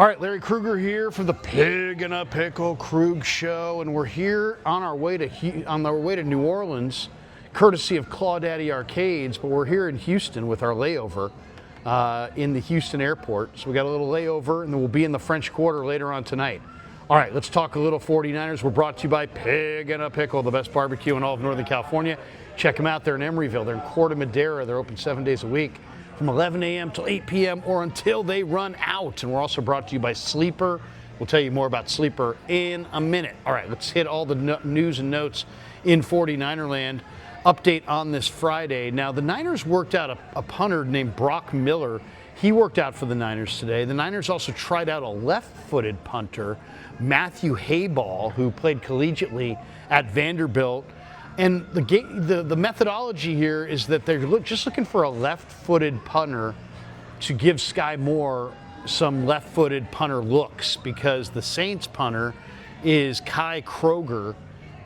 All right, Larry Krueger here for the Pig in a Pickle Krug Show, and we're here on our way to New Orleans, courtesy of Clawdaddy Arcades. But we're here in Houston with our layover in the Houston airport. So we got a little layover, and then we'll be in the French Quarter later on tonight. All right, let's talk a little 49ers. We're brought to you by Pig in a Pickle, the best barbecue in all of Northern California. Check them out. They're in Emeryville. They're in Corte Madera. They're open 7 days a week, from 11 a.m. till 8 p.m. or until they run out. And we're also brought to you by Sleeper. We'll tell you more about Sleeper in a minute. All right, let's hit all the news and notes in 49er land. Update on this Friday. Now, the Niners worked out a punter named Brock Miller. He worked out for the Niners today. The Niners also tried out a left-footed punter, Matthew Hayball, who played collegiately at Vanderbilt. And the methodology here is that they're just looking for a left-footed punter to give Sky Moore some left-footed punter looks, because the Saints punter is Kai Kroger,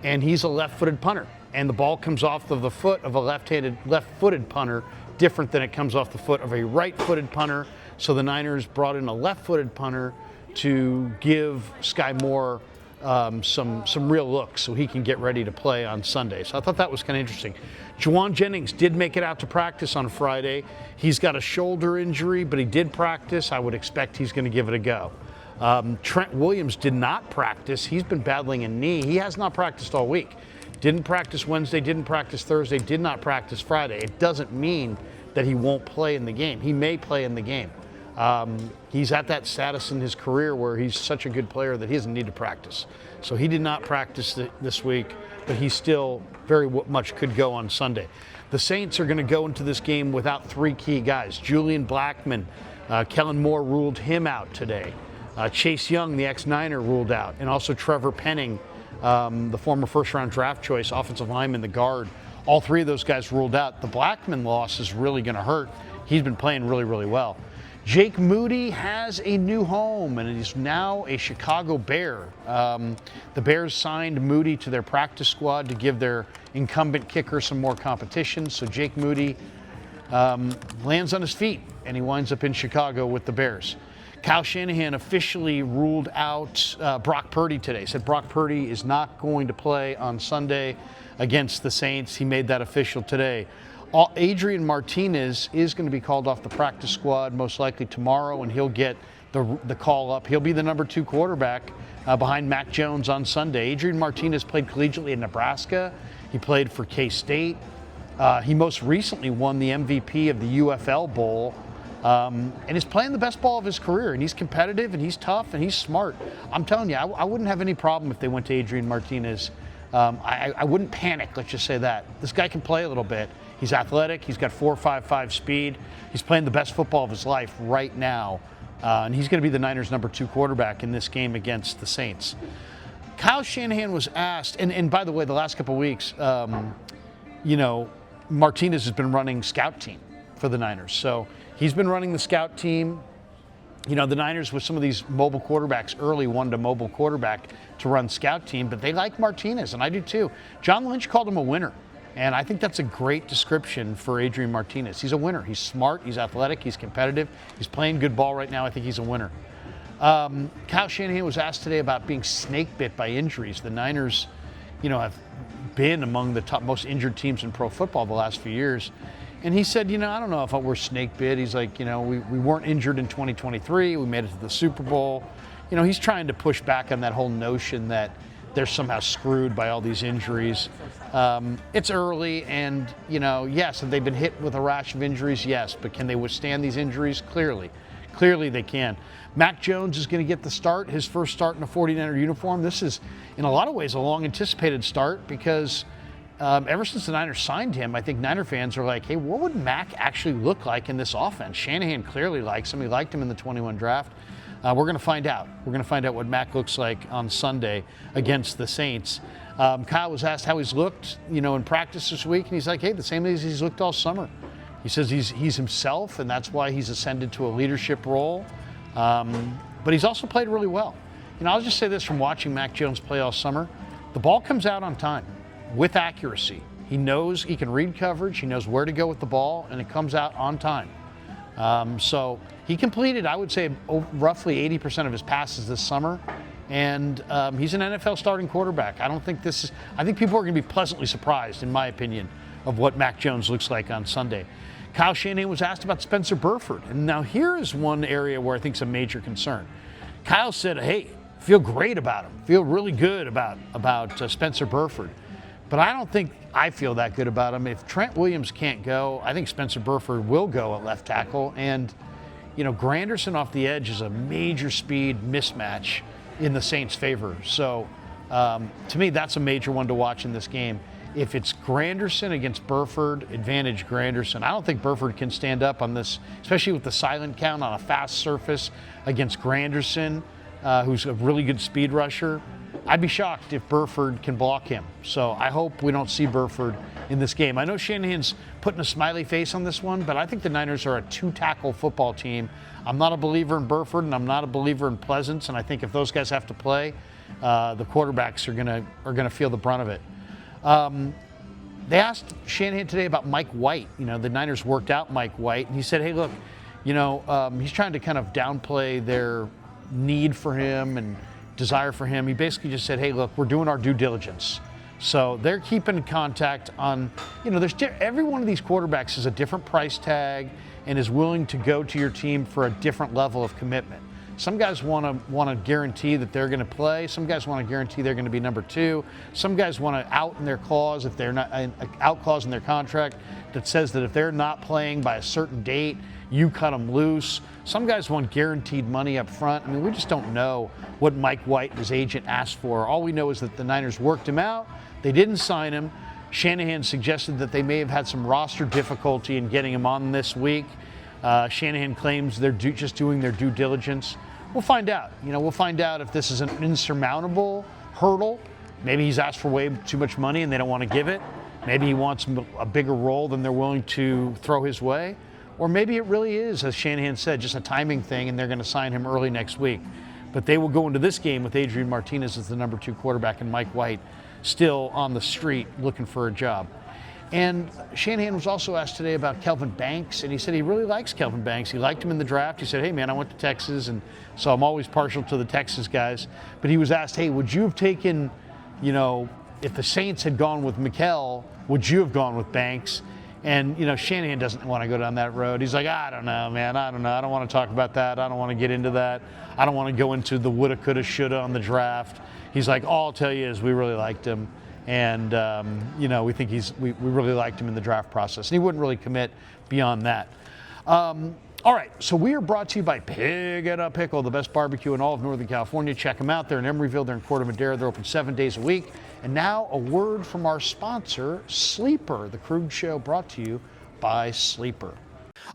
and he's a left-footed punter. And the ball comes off of the foot of a left-footed punter, different than it comes off the foot of a right-footed punter. So the Niners brought in a left-footed punter to give Sky Moore some real looks so he can get ready to play on Sunday. So I thought that was kind of interesting. Jennings did make it out to practice on Friday. He's got a shoulder injury, but he did practice. I would expect he's going to give it a go. Trent Williams did not practice. He's been battling a knee. He has not practiced all week. Didn't practice Wednesday, didn't practice Thursday, did not practice Friday. It doesn't mean that he won't play in the game. He may play in the game. He's at that status in his career where he's such a good player that he doesn't need to practice. So he did not practice this week, but he still very much could go on Sunday. The Saints are going to go into this game without three key guys. Julian Blackmon, Kellen Moore ruled him out today. Chase Young, the ex-Niner, ruled out. And also Trevor Penning, the former first-round draft choice, offensive lineman, the guard. All three of those guys ruled out. The Blackmon loss is really going to hurt. He's been playing really, really well. Jake Moody has a new home, and he's now a Chicago Bear. The Bears signed Moody to their practice squad to give their incumbent kicker some more competition. So Jake Moody lands on his feet, and he winds up in Chicago with the Bears. Kyle Shanahan officially ruled out Brock Purdy today. Said Brock Purdy is not going to play on Sunday against the Saints. He made that official today. Adrian Martinez is going to be called off the practice squad most likely tomorrow, and he'll get the call up. He'll be the number 2 quarterback behind Mac Jones on Sunday. Adrian Martinez played collegiately in Nebraska. He played for K-State. He most recently won the MVP of the UFL Bowl, and is playing the best ball of his career. And he's competitive, and he's tough, and he's smart. I'm telling you, I wouldn't have any problem if they went to Adrian Martinez. I wouldn't panic, let's just say that. This guy can play a little bit. He's athletic. He's got 4.55 speed. He's playing the best football of his life right now. And he's going to be the Niners' number 2 quarterback in this game against the Saints. Kyle Shanahan was asked, and by the way, the last couple of weeks, Martinez has been running scout team for the Niners. So he's been running the scout team. You know, the Niners with some of these mobile quarterbacks early wanted a mobile quarterback to run scout team, but they like Martinez, and I do too. John Lynch called him a winner, and I think that's a great description for Adrian Martinez. He's a winner. He's smart. He's athletic. He's competitive. He's playing good ball right now. I think he's a winner. Kyle Shanahan was asked today about being snake bit by injuries. The Niners, have been among the top most injured teams in pro football the last few years. And he said, I don't know if we're snake bit. He's like, we weren't injured in 2023. We made it to the Super Bowl. He's trying to push back on that whole notion that they're somehow screwed by all these injuries. It's early, and, yes, have they been hit with a rash of injuries? Yes, but can they withstand these injuries? Clearly they can. Mac Jones is going to get the start, his first start in a 49er uniform. This is, in a lot of ways, a long-anticipated start because ever since the Niners signed him, I think Niner fans are like, hey, what would Mac actually look like in this offense? Shanahan clearly likes him. He liked him in the 21 draft. We're going to find out. We're going to find out what Mac looks like on Sunday against the Saints. Kyle was asked how he's looked, in practice this week, and he's like, hey, the same as he's looked all summer. He says he's himself, and that's why he's ascended to a leadership role. But he's also played really well. I'll just say this from watching Mac Jones play all summer. The ball comes out on time with accuracy. He knows he can read coverage. He knows where to go with the ball, and it comes out on time. So he completed, I would say, roughly 80% of his passes this summer. And he's an NFL starting quarterback. I think people are going to be pleasantly surprised, in my opinion, of what Mac Jones looks like on Sunday. Kyle Shanahan was asked about Spencer Burford. And now here is one area where I think is a major concern. Kyle said, hey, feel great about him. Feel really good about Spencer Burford. But I don't think I feel that good about him. If Trent Williams can't go, I think Spencer Burford will go at left tackle. And, Granderson off the edge is a major speed mismatch in the Saints' favor. So, to me, that's a major one to watch in this game. If it's Granderson against Burford, advantage Granderson. I don't think Burford can stand up on this, especially with the silent count on a fast surface against Granderson, who's a really good speed rusher. I'd be shocked if Burford can block him. So I hope we don't see Burford in this game. I know Shanahan's putting a smiley face on this one, but I think the Niners are a two-tackle football team. I'm not a believer in Burford, and I'm not a believer in Pleasance, and I think if those guys have to play, the quarterbacks are gonna feel the brunt of it. They asked Shanahan today about Mike White. The Niners worked out Mike White, and he said, hey, look, he's trying to kind of downplay their need for him and desire for him. He basically just said, hey, look, we're doing our due diligence. So they're keeping contact on, every one of these quarterbacks is a different price tag and is willing to go to your team for a different level of commitment. Some guys want to guarantee that they're going to play. Some guys want to guarantee they're going to be number two. Some guys want to out in their clause if they're not out clause in their contract that says that if they're not playing by a certain date, you cut them loose. Some guys want guaranteed money up front. I mean, we just don't know what Mike White and his agent asked for. All we know is that the Niners worked him out. They didn't sign him. Shanahan suggested that they may have had some roster difficulty in getting him on this week. Shanahan claims they're just doing their due diligence. We'll find out. We'll find out if this is an insurmountable hurdle. Maybe he's asked for way too much money and they don't want to give it. Maybe he wants a bigger role than they're willing to throw his way. Or maybe it really is, as Shanahan said, just a timing thing and they're going to sign him early next week. But they will go into this game with Adrian Martinez as the number 2 quarterback and Mike White still on the street looking for a job. And Shanahan was also asked today about Kelvin Banks, and he said he really likes Kelvin Banks. He liked him in the draft. He said, hey, man, I went to Texas, and so I'm always partial to the Texas guys. But he was asked, hey, would you have taken, if the Saints had gone with Mikel, would you have gone with Banks? And, Shanahan doesn't want to go down that road. He's like, I don't know, man. I don't know. I don't want to talk about that. I don't want to get into that. I don't want to go into the woulda, coulda, shoulda on the draft. He's like, all I'll tell you is we really liked him. And, we think we really liked him in the draft process. And he wouldn't really commit beyond that. All right, so we are brought to you by Pig and a Pickle, the best barbecue in all of Northern California. Check them out. They're in Emeryville. They're in Corte Madera. They're open 7 days a week. And now a word from our sponsor, Sleeper, the Krug Show, brought to you by Sleeper.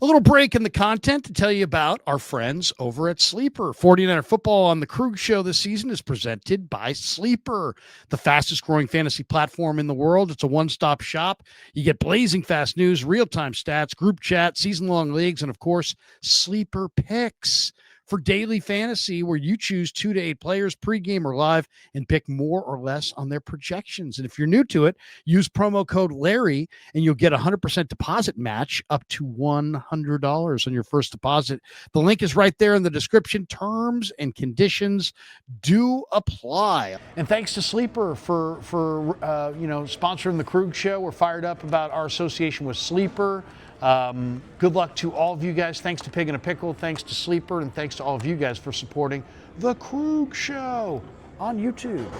A little break in the content to tell you about our friends over at Sleeper. 49er football on the Krug Show this season is presented by Sleeper, the fastest growing fantasy platform in the world. It's a one-stop shop. You get blazing fast news, real-time stats, group chat, season-long leagues, and of course, Sleeper picks for daily fantasy, where you choose 2 to 8 players pregame or live and pick more or less on their projections. And if you're new to it, use promo code Larry and you'll get a 100% deposit match up to $100 on your first deposit. The link is right there in the description. Terms and conditions do apply. And thanks to Sleeper for sponsoring the Krug Show. We're fired up about our association with Sleeper. Good luck to all of you guys. Thanks to Pig and a Pickle. Thanks to Sleeper. And thanks to all of you guys for supporting the Krug Show on YouTube.